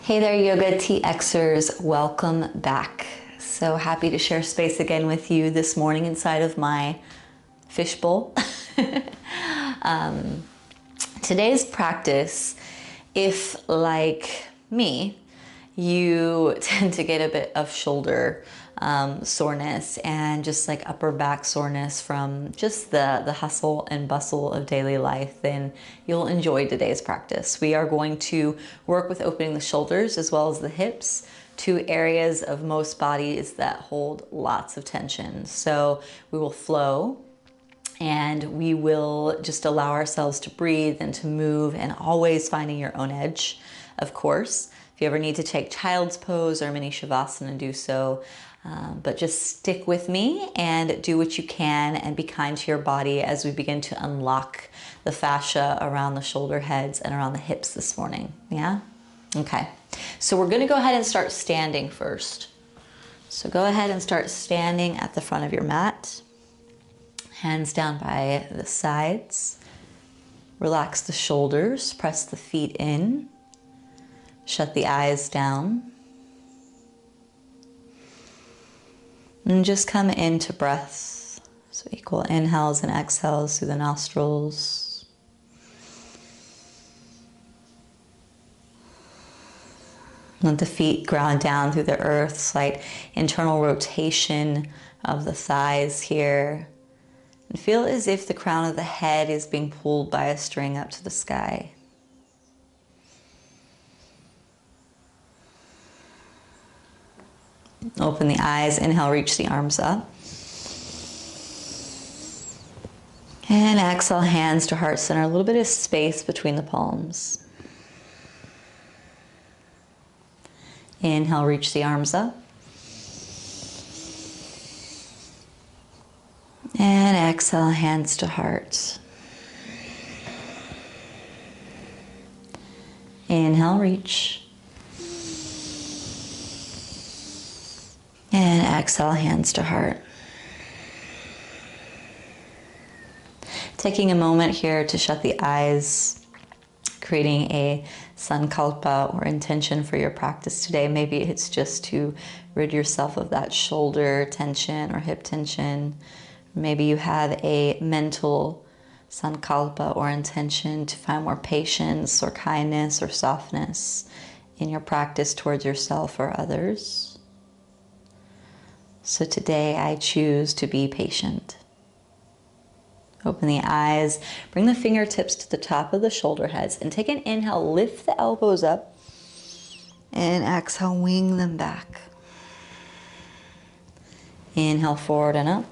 Hey there, YOGATXers, welcome back. So happy to share space again with you this morning inside of my fishbowl. Today's practice, if like me, you tend to get a bit of shoulder soreness and just like upper back soreness from just the hustle and bustle of daily life, then you'll enjoy today's practice. We are going to work with opening the shoulders as well as the hips, two areas of most bodies that hold lots of tension. So we will flow and we will just allow ourselves to breathe and to move, and always finding your own edge, of course. If you ever need to take child's pose or mini shavasana, do so. But just stick with me and do what you can and be kind to your body as we begin to unlock the fascia around the shoulder heads and around the hips this morning. Yeah? Okay. So we're going to go ahead and start standing first. So go ahead and start standing at the front of your mat. Hands down by the sides. Relax the shoulders. Press the feet in. Shut the eyes down. And just come into breaths. So equal inhales and exhales through the nostrils. Let the feet ground down through the earth. Slight internal rotation of the thighs here. And feel as if the crown of the head is being pulled by a string up to the sky. Open the eyes, inhale, reach the arms up. And exhale, hands to heart center, a little bit of space between the palms. Inhale, reach the arms up. And exhale, hands to heart. Inhale, reach. And exhale, hands to heart. Taking a moment here to shut the eyes, creating a sankalpa or intention for your practice today. Maybe it's just to rid yourself of that shoulder tension or hip tension. Maybe you have a mental sankalpa or intention to find more patience or kindness or softness in your practice towards yourself or others. So today I choose to be patient. Open the eyes, bring the fingertips to the top of the shoulder heads, and take an inhale, lift the elbows up, and exhale, wing them back. Inhale forward and up,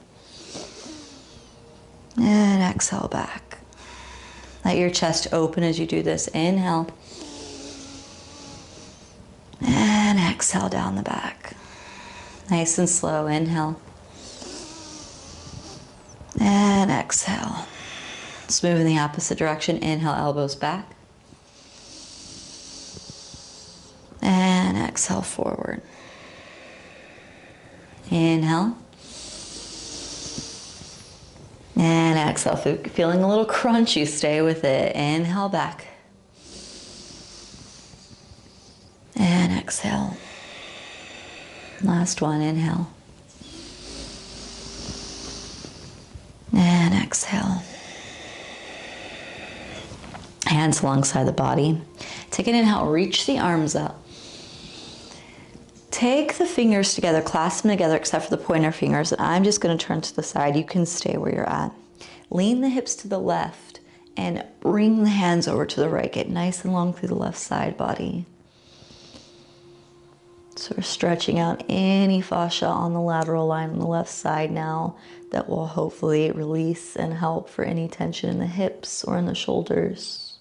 and exhale back. Let your chest open as you do this. Inhale, and exhale down the back. Nice and slow. Inhale. And exhale. Let's move in the opposite direction. Inhale, elbows back. And exhale forward. Inhale. And exhale. Feeling a little crunchy, stay with it. Inhale back. And exhale. Last one, inhale. And exhale. Hands alongside the body. Take an inhale, reach the arms up. Take the fingers together, clasp them together except for the pointer fingers, and I'm just going to turn to the side. You can stay where you're at. Lean the hips to the left and bring the hands over to the right. Get nice and long through the left side body. So we're stretching out any fascia on the lateral line on the left side now that will hopefully release and help for any tension in the hips or in the shoulders.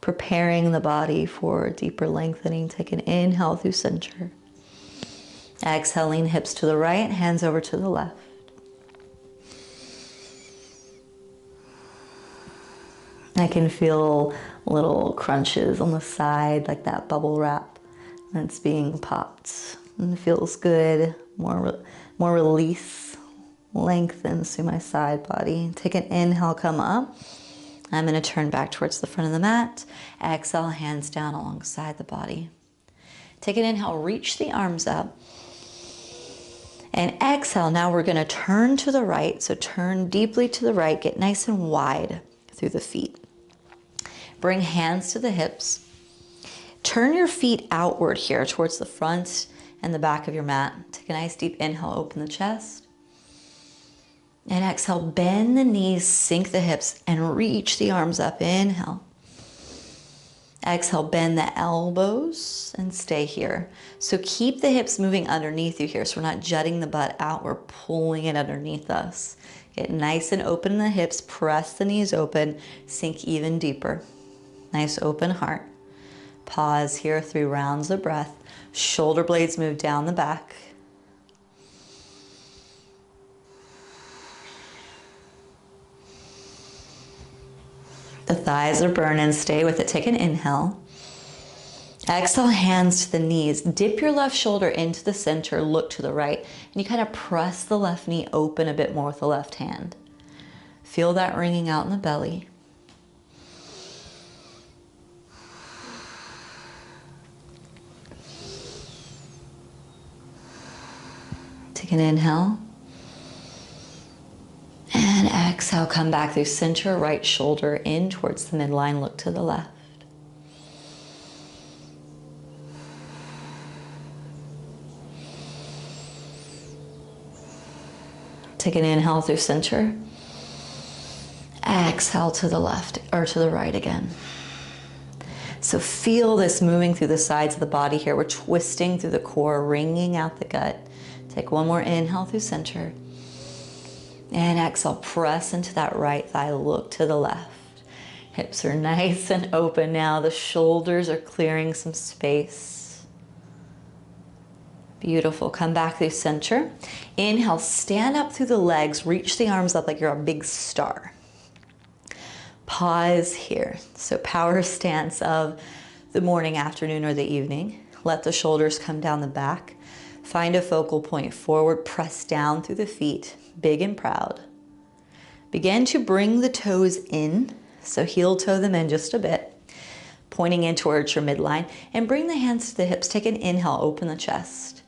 Preparing the body for deeper lengthening. Take an inhale through center. Exhaling, hips to the right, hands over to the left. I can feel little crunches on the side, like that bubble wrap that's being popped, and it feels good. More release, lengthens through my side body. Take an inhale, come up, I'm going to turn back towards the front of the mat. Exhale, hands down alongside the body. Take an inhale, reach the arms up. And exhale, now we're going to turn to the right. So turn deeply to the right, get nice and wide through the feet. Bring hands to the hips. Turn your feet outward here towards the front and the back of your mat. Take a nice deep inhale, open the chest. And exhale, bend the knees, sink the hips, and reach the arms up. Inhale. Exhale, bend the elbows and stay here. So keep the hips moving underneath you here. So we're not jutting the butt out, we're pulling it underneath us. Get nice and open in the hips, press the knees open, sink even deeper. Nice open heart. Pause here, 3 rounds of breath. Shoulder blades move down the back. The thighs are burning, stay with it. Take an inhale. Exhale, hands to the knees. Dip your left shoulder into the center, look to the right, and you kind of press the left knee open a bit more with the left hand. Feel that ringing out in the belly. Take an inhale. And exhale, come back through center, right shoulder in towards the midline, look to the left. Take an inhale through center. Exhale to the left or to the right again. So feel this moving through the sides of the body here. We're twisting through the core, wringing out the gut. Take one more inhale through center. And exhale, press into that right thigh, look to the left. Hips are nice and open now. The shoulders are clearing some space. Beautiful. Come back through center. Inhale, stand up through the legs, reach the arms up like you're a big star. Pause here. So power stance of the morning, afternoon, or the evening. Let the shoulders come down the back. Find a focal point forward, press down through the feet, big and proud. Begin to bring the toes in, so heel toe them in just a bit, pointing in towards your midline, and bring the hands to the hips. Take an inhale, open the chest.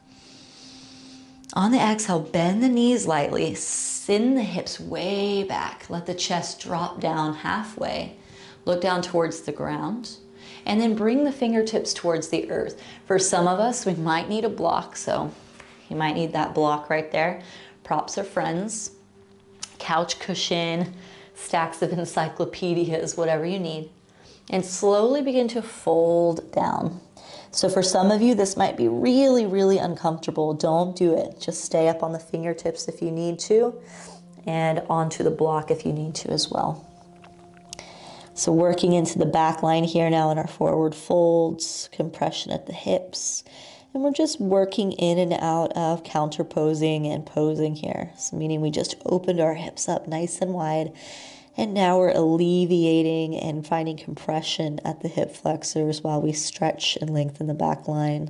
On the exhale, bend the knees lightly, send the hips way back. Let the chest drop down halfway. Look down towards the ground. And then bring the fingertips towards the earth. For some of us, we might need a block, so you might need that block right there. Props are friends. Couch cushion, stacks of encyclopedias, whatever you need. And slowly begin to fold down. So for some of you, this might be really, really uncomfortable. Don't do it. Just stay up on the fingertips if you need to, and onto the block if you need to as well. So working into the back line here now in our forward folds, compression at the hips. And we're just working in and out of counter posing and posing here. So meaning we just opened our hips up nice and wide. And now we're alleviating and finding compression at the hip flexors while we stretch and lengthen the back line.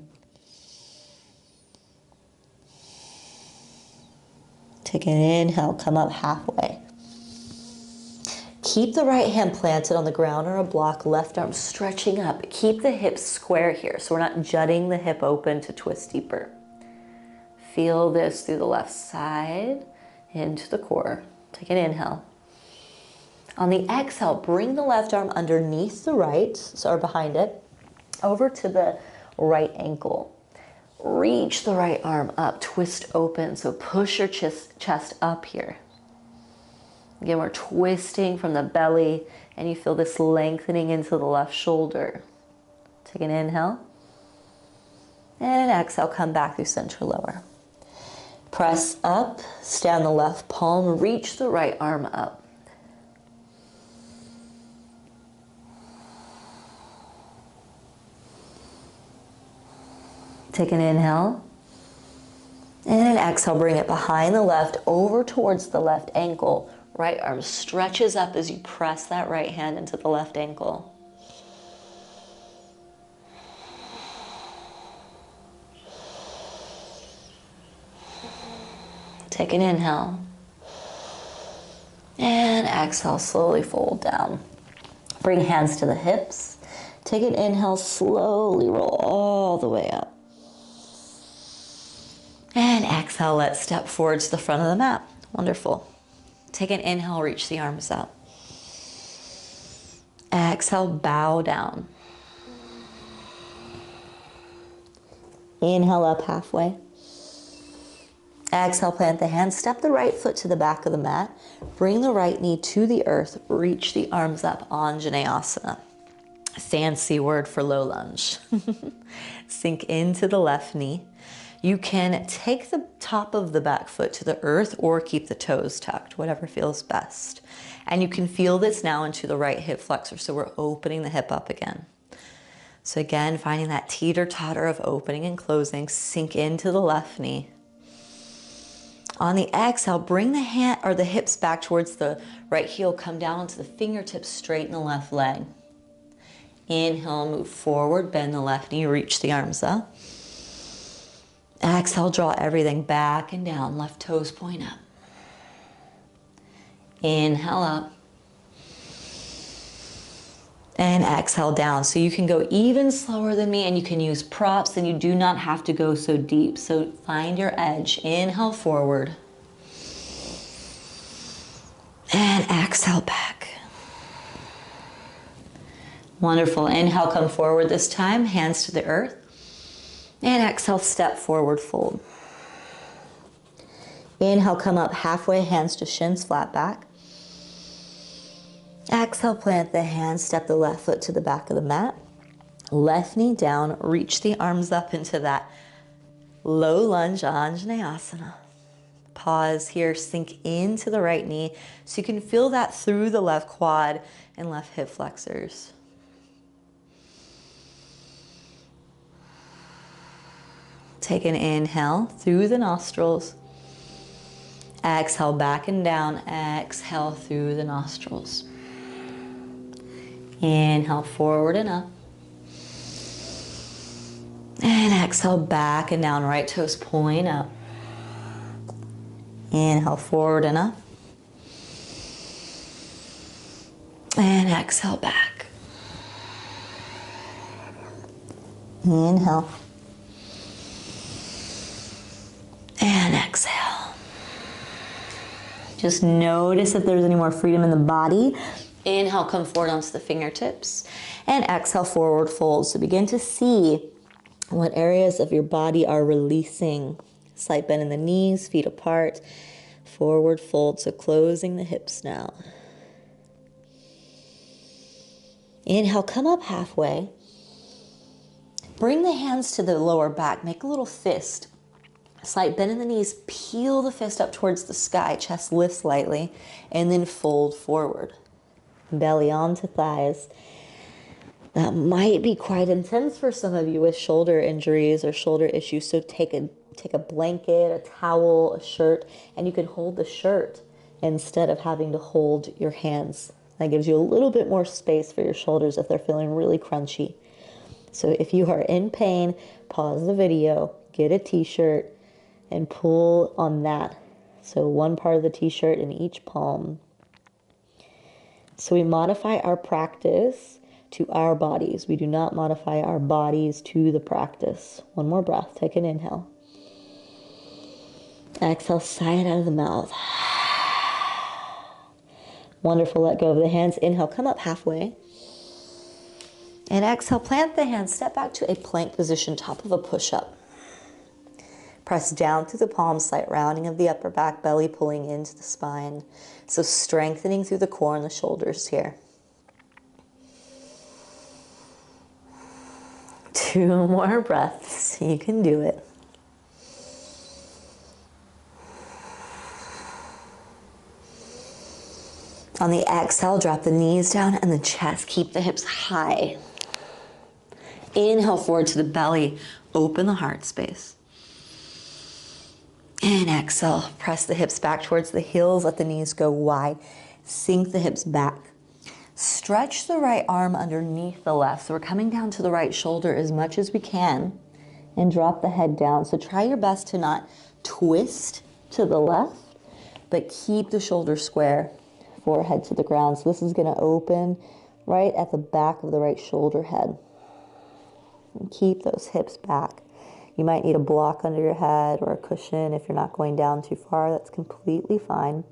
Take an inhale, come up halfway. Keep the right hand planted on the ground or a block, left arm stretching up. Keep the hips square here, so we're not jutting the hip open to twist deeper. Feel this through the left side, into the core. Take an inhale. On the exhale, bring the left arm underneath the right, or behind it, over to the right ankle. Reach the right arm up, twist open, so push your chest up here. Again, we're twisting from the belly, and you feel this lengthening into the left shoulder. Take an inhale. And an exhale, come back through center lower. Press up, stand the left palm, reach the right arm up. Take an inhale. And an exhale, bring it behind the left, over towards the left ankle. Right arm stretches up as you press that right hand into the left ankle. Take an inhale. And exhale, slowly fold down. Bring hands to the hips. Take an inhale, slowly roll all the way up. And exhale, let's step forward to the front of the mat. Wonderful. Take an inhale, reach the arms up. Exhale, bow down. Inhale up halfway. Exhale, plant the hands, step the right foot to the back of the mat. Bring the right knee to the earth, reach the arms up, Anjaneyasana. Fancy word for low lunge. Sink into the left knee. You can take the top of the back foot to the earth or keep the toes tucked, whatever feels best. And you can feel this now into the right hip flexor, so we're opening the hip up again. So again, finding that teeter-totter of opening and closing, sink into the left knee. On the exhale, bring the hand or the hips back towards the right heel, come down onto the fingertips, straighten the left leg. Inhale, move forward, bend the left knee, reach the arms up. Exhale, draw everything back and down, left toes point up. Inhale up. And exhale down. So you can go even slower than me and you can use props and you do not have to go so deep. So find your edge. Inhale forward. And exhale back. Wonderful. Inhale, come forward this time, hands to the earth. And exhale, step forward, fold. Inhale, come up halfway, hands to shins, flat back. Exhale, plant the hands, step the left foot to the back of the mat. Left knee down, reach the arms up into that low lunge, Anjaneyasana. Pause here, sink into the right knee so you can feel that through the left quad and left hip flexors. Take an inhale through the nostrils. Exhale back and down. Exhale through the nostrils. Inhale forward and up. And exhale back and down. Right toes point up. Inhale forward and up. And exhale back. Inhale. And exhale. Just notice if there's any more freedom in the body. Inhale, come forward onto the fingertips. And exhale, forward fold. So begin to see what areas of your body are releasing. Slight bend in the knees, feet apart. Forward fold, so closing the hips now. Inhale, come up halfway. Bring the hands to the lower back. Make a little fist. Slight bend in the knees, peel the fist up towards the sky, chest lifts slightly, and then fold forward. Belly onto thighs. That might be quite intense for some of you with shoulder injuries or shoulder issues, so take a blanket, a towel, a shirt, and you can hold the shirt instead of having to hold your hands. That gives you a little bit more space for your shoulders if they're feeling really crunchy. So if you are in pain, pause the video, get a t-shirt, and pull on that. So one part of the t-shirt in each palm. So we modify our practice to our bodies. We do not modify our bodies to the practice. One more breath. Take an inhale. Exhale, sigh it out of the mouth. Wonderful. Let go of the hands. Inhale, come up halfway. And exhale, plant the hands. Step back to a plank position, top of a push-up. Press down through the palms, slight rounding of the upper back, belly pulling into the spine. So strengthening through the core and the shoulders here. 2 more breaths. You can do it. On the exhale, drop the knees down and the chest. Keep the hips high. Inhale forward to the belly. Open the heart space. And exhale, press the hips back towards the heels, let the knees go wide. Sink the hips back. Stretch the right arm underneath the left. So we're coming down to the right shoulder as much as we can and drop the head down. So try your best to not twist to the left, but keep the shoulder square, forehead to the ground. So this is gonna open right at the back of the right shoulder head. And keep those hips back. You might need a block under your head or a cushion if you're not going down too far. That's completely fine.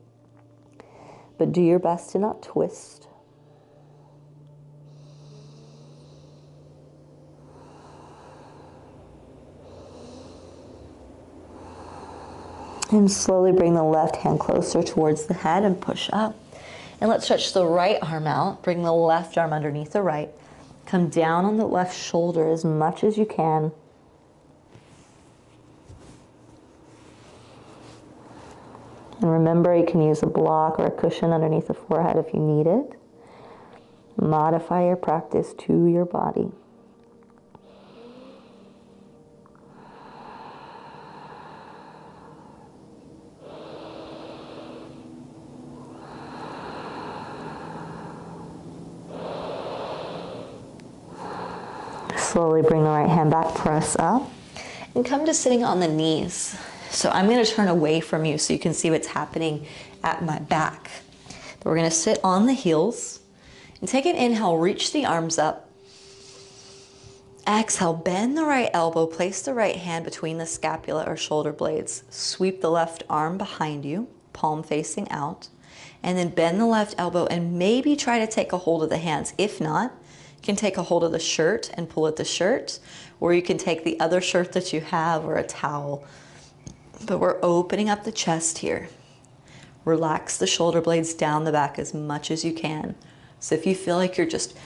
But do your best to not twist. And slowly bring the left hand closer towards the head and push up. And let's stretch the right arm out. Bring the left arm underneath the right. Come down on the left shoulder as much as you can. And remember, you can use a block or a cushion underneath the forehead if you need it. Modify your practice to your body. Slowly bring the right hand back, press up, and come to sitting on the knees. So I'm going to turn away from you so you can see what's happening at my back. But we're going to sit on the heels and take an inhale, reach the arms up. Exhale, bend the right elbow, place the right hand between the scapula or shoulder blades. Sweep the left arm behind you, palm facing out, and then bend the left elbow and maybe try to take a hold of the hands. If not, you can take a hold of the shirt and pull at the shirt, or you can take the other shirt that you have or a towel. But we're opening up the chest here. Relax the shoulder blades down the back as much as you can. So if you feel like you're just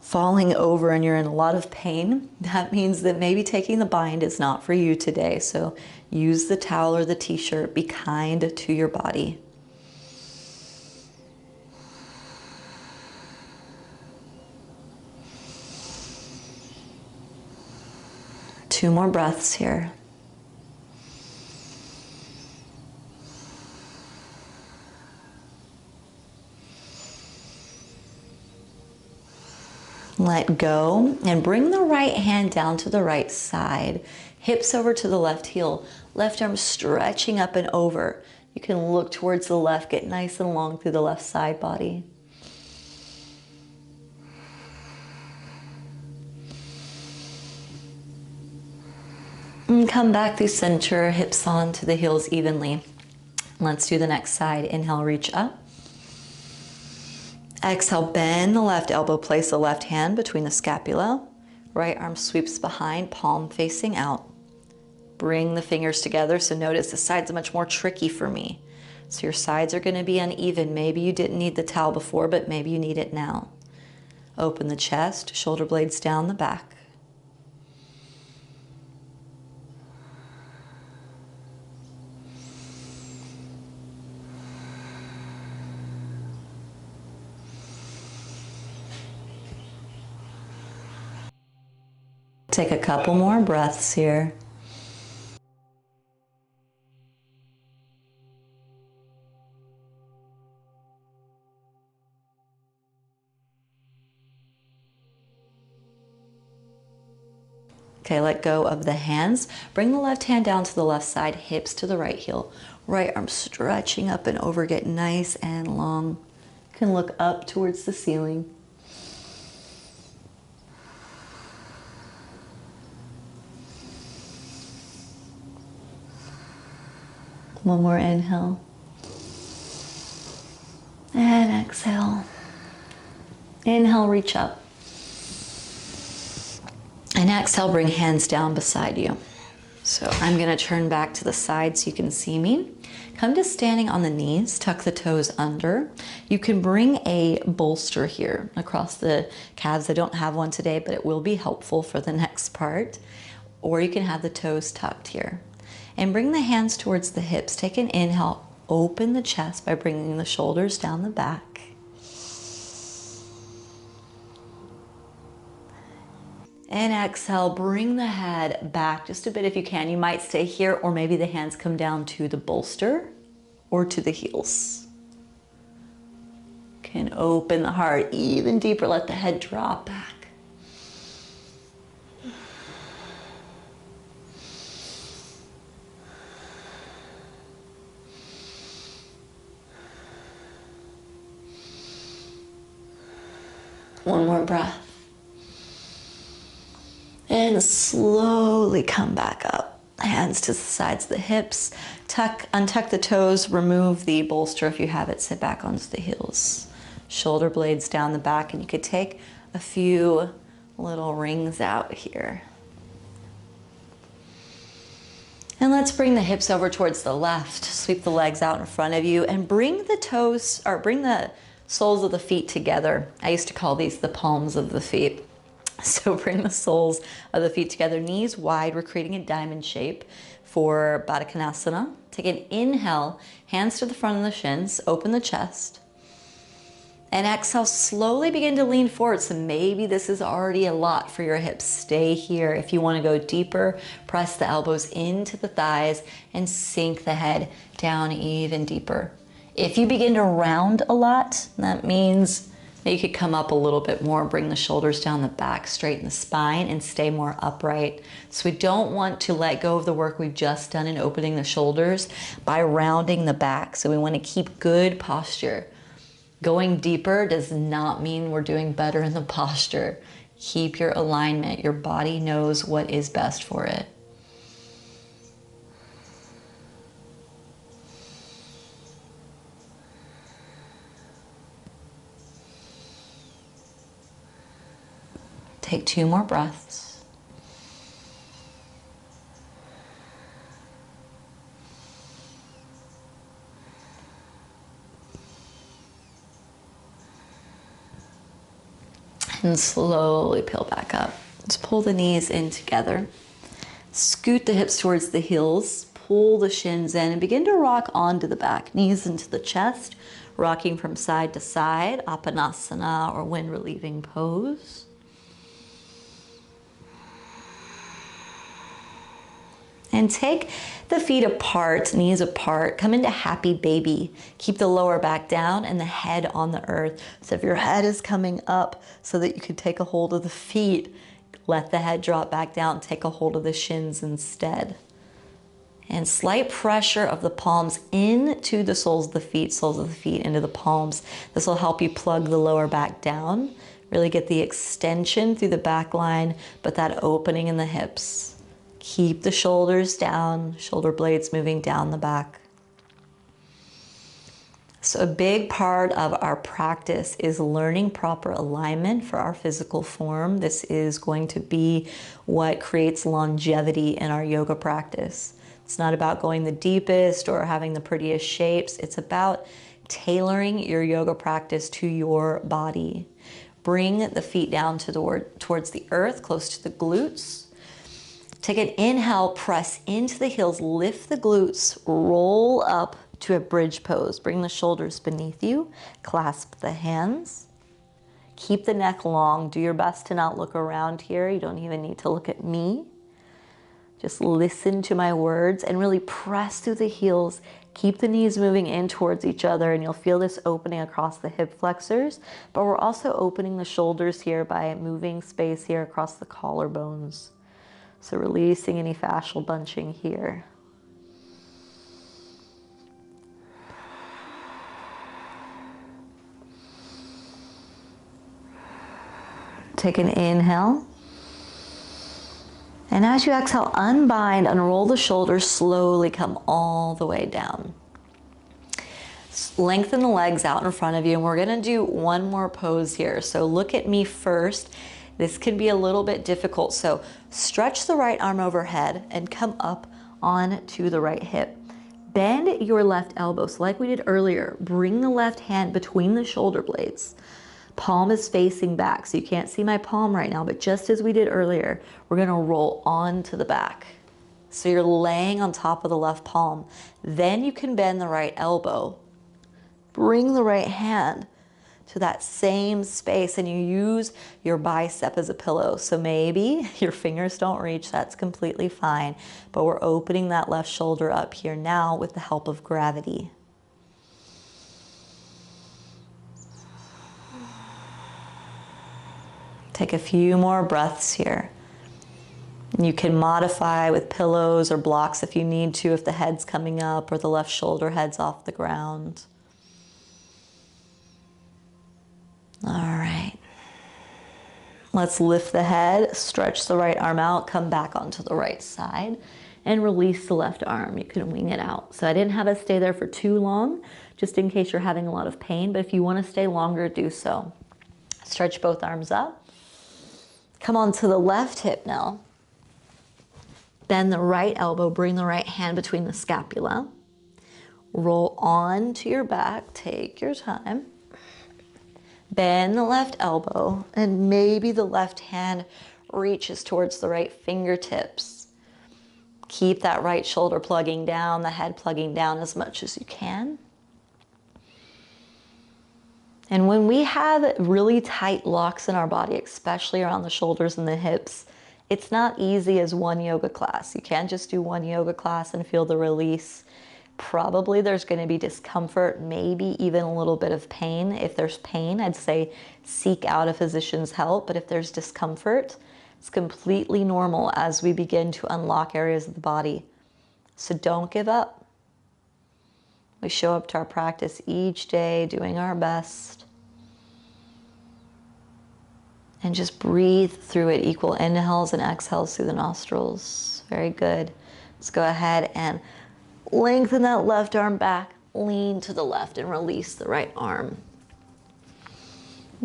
falling over and you're in a lot of pain, that means that maybe taking the bind is not for you today. So use the towel or the t-shirt. Be kind to your body. Two more breaths here. Let go and bring the right hand down to the right side. Hips over to the left heel. Left arm stretching up and over. You can look towards the left, get nice and long through the left side body. And come back through center, hips onto the heels evenly. Let's do the next side. Inhale, reach up. Exhale, bend the left elbow, place the left hand between the scapula. Right arm sweeps behind, palm facing out. Bring the fingers together. So notice the sides are much more tricky for me. So your sides are going to be uneven. Maybe you didn't need the towel before, but maybe you need it now. Open the chest, shoulder blades down the back. Take a couple more breaths here. Okay, let go of the hands. Bring the left hand down to the left side, hips to the right heel. Right arm stretching up and over, get nice and long. You can look up towards the ceiling. One more inhale. And exhale. Inhale, reach up. And exhale, bring hands down beside you. So I'm gonna turn back to the side so you can see me. Come to standing on the knees, tuck the toes under. You can bring a bolster here across the calves. I don't have one today, but it will be helpful for the next part. Or you can have the toes tucked here. And bring the hands towards the hips. Take an inhale, open the chest by bringing the shoulders down the back. And exhale, bring the head back just a bit if you can. You might stay here, or maybe the hands come down to the bolster or to the heels. Can open the heart even deeper, let the head drop back. One more breath. And slowly come back up. Hands to the sides of the hips. Untuck the toes, remove the bolster if you have it, sit back onto the heels. Shoulder blades down the back, and you could take a few little rings out here. And let's bring the hips over towards the left. Sweep the legs out in front of you and bring the toes, or bring the soles of the feet together. I used to call these the palms of the feet. So bring the soles of the feet together, knees wide. We're creating a diamond shape for Baddha Konasana. Take an inhale, hands to the front of the shins, open the chest. And exhale, slowly begin to lean forward. So maybe this is already a lot for your hips. Stay here. If you want to go deeper, press the elbows into the thighs and sink the head down even deeper. If you begin to round a lot, that means that you could come up a little bit more, bring the shoulders down the back, straighten the spine, and stay more upright. So we don't want to let go of the work we've just done in opening the shoulders by rounding the back. So we want to keep good posture. Going deeper does not mean we're doing better in the posture. Keep your alignment. Your body knows what is best for it. Take 2 more breaths. And slowly peel back up. Just pull the knees in together. Scoot the hips towards the heels. Pull the shins in and begin to rock onto the back. Knees into the chest, rocking from side to side, Appanasana or wind relieving pose. And take the feet apart, knees apart, come into happy baby. Keep the lower back down and the head on the earth. So if your head is coming up so that you can take a hold of the feet, let the head drop back down, take a hold of the shins instead. And slight pressure of the palms into the soles of the feet into the palms. This will help you plug the lower back down, really get the extension through the back line, but that opening in the hips. Keep the shoulders down, shoulder blades moving down the back. So a big part of our practice is learning proper alignment for our physical form. This is going to be what creates longevity in our yoga practice. It's not about going the deepest or having the prettiest shapes. It's about tailoring your yoga practice to your body. Bring the feet down towards the earth, close to the glutes. Take an inhale, press into the heels, lift the glutes, roll up to a bridge pose. Bring the shoulders beneath you, clasp the hands. Keep the neck long. Do your best to not look around here. You don't even need to look at me. Just listen to my words and really press through the heels. Keep the knees moving in towards each other, and you'll feel this opening across the hip flexors, but we're also opening the shoulders here by moving space here across the collarbones. So releasing any fascial bunching here. Take an inhale. And as you exhale, unbind, unroll the shoulders, slowly come all the way down. Lengthen the legs out in front of you, and we're gonna do one more pose here. So look at me first. This can be a little bit difficult, so stretch the right arm overhead and come up onto the right hip. Bend your left elbow, so like we did earlier, bring the left hand between the shoulder blades. Palm is facing back, so you can't see my palm right now, but just as we did earlier, we're gonna roll onto the back. So you're laying on top of the left palm. Then you can bend the right elbow. Bring the right hand to that same space, and you use your bicep as a pillow. So maybe your fingers don't reach, that's completely fine, but we're opening that left shoulder up here now with the help of gravity. Take a few more breaths here. You can modify with pillows or blocks if you need to, if the head's coming up or the left shoulder head's off the ground. All right. Let's lift the head, stretch the right arm out, come back onto the right side, and release the left arm. You can wing it out. So I didn't have us stay there for too long, just in case you're having a lot of pain, but if you want to stay longer, do so. Stretch both arms up. Come onto the left hip now. Bend the right elbow, bring the right hand between the scapula. Roll on to your back, take your time. Bend the left elbow, and maybe the left hand reaches towards the right fingertips. Keep that right shoulder plugging down, the head plugging down as much as you can. And when we have really tight locks in our body, especially around the shoulders and the hips, it's not easy as one yoga class. You can't just do one yoga class and feel the release. Probably there's going to be discomfort, maybe even a little bit of pain. If there's pain, I'd say seek out a physician's help. But if there's discomfort, it's completely normal as we begin to unlock areas of the body. So don't give up. We show up to our practice each day, doing our best. And just breathe through it. Equal inhales and exhales through the nostrils. Very good. Let's go ahead and lengthen that left arm back, lean to the left and release the right arm.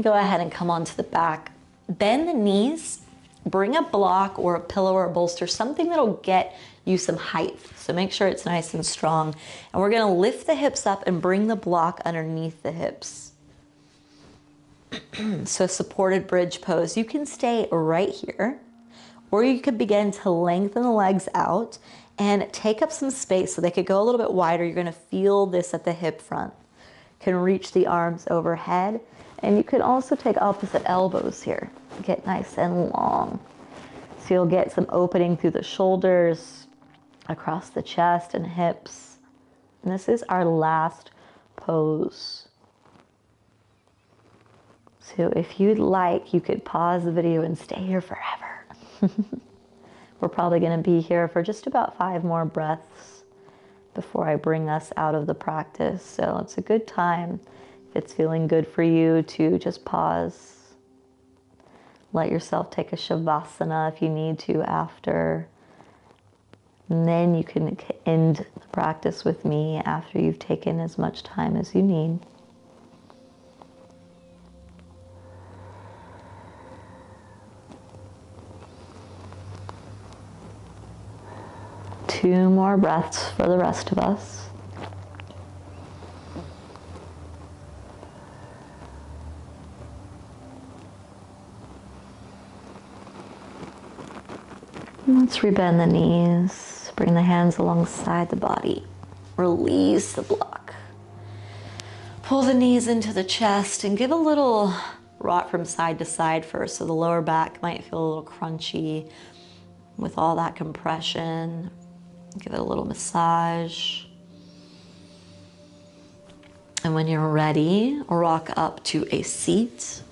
Go ahead and come onto the back. Bend the knees, bring a block or a pillow or a bolster, something that'll get you some height. So make sure it's nice and strong. And we're gonna lift the hips up and bring the block underneath the hips. So supported bridge pose. You can stay right here, or you could begin to lengthen the legs out and take up some space so they could go a little bit wider. You're gonna feel this at the hip front. You can reach the arms overhead, and you can also take opposite elbows here. Get nice and long. So you'll get some opening through the shoulders, across the chest and hips. And this is our last pose. So if you'd like, you could pause the video and stay here forever. We're probably going to be here for just about 5 more breaths before I bring us out of the practice. So it's a good time, if it's feeling good for you, to just pause. Let yourself take a shavasana if you need to after. And then you can end the practice with me after you've taken as much time as you need. Two more breaths for the rest of us. Let's rebend the knees. Bring the hands alongside the body. Release the block. Pull the knees into the chest and give a little rock from side to side first. So the lower back might feel a little crunchy with all that compression. Give it a little massage. And when you're ready, rock up to a seat.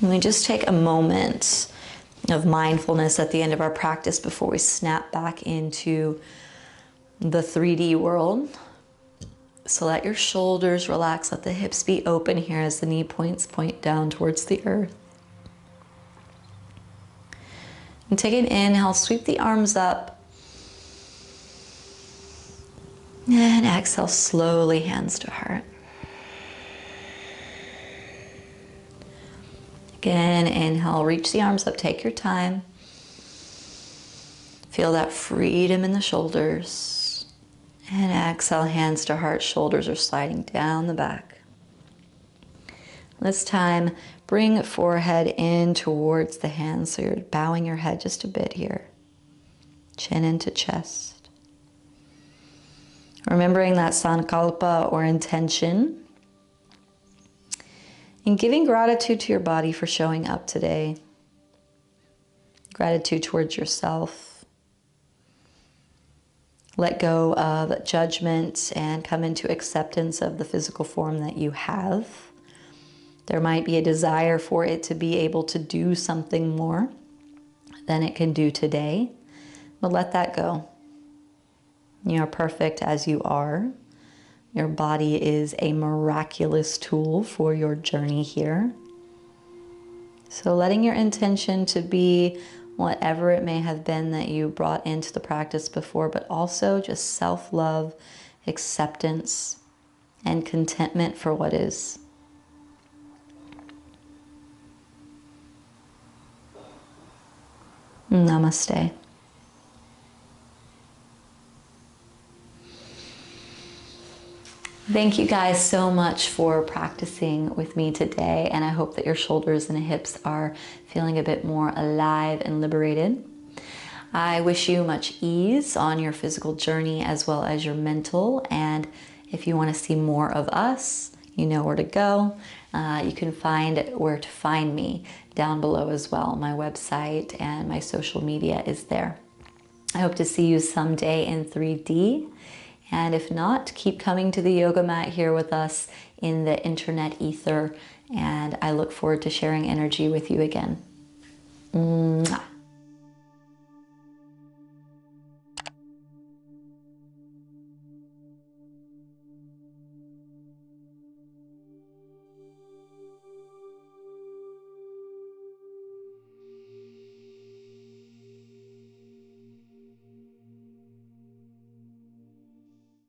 And we just take a moment of mindfulness at the end of our practice before we snap back into the 3D world. So let your shoulders relax, let the hips be open here as the knee points point down towards the earth. And take an inhale, sweep the arms up. And exhale slowly, hands to heart. Again, inhale, reach the arms up, take your time. Feel that freedom in the shoulders. And exhale, hands to heart, shoulders are sliding down the back. This time, bring forehead in towards the hands, so you're bowing your head just a bit here. Chin into chest. Remembering that sankalpa or intention. And giving gratitude to your body for showing up today. Gratitude towards yourself. Let go of judgment and come into acceptance of the physical form that you have. There might be a desire for it to be able to do something more than it can do today, but let that go. You are perfect as you are. Your body is a miraculous tool for your journey here. So letting your intention to be whatever it may have been that you brought into the practice before, but also just self-love, acceptance, and contentment for what is. Namaste. Thank you guys so much for practicing with me today, and I hope that your shoulders and hips are feeling a bit more alive and liberated. I wish you much ease on your physical journey as well as your mental, and if you want to see more of us, you know where to go. You can find where to find me down below as well. My website and my social media is there. I hope to see you someday in 3D. And if not, keep coming to the yoga mat here with us in the internet ether. And I look forward to sharing energy with you again. Mwah.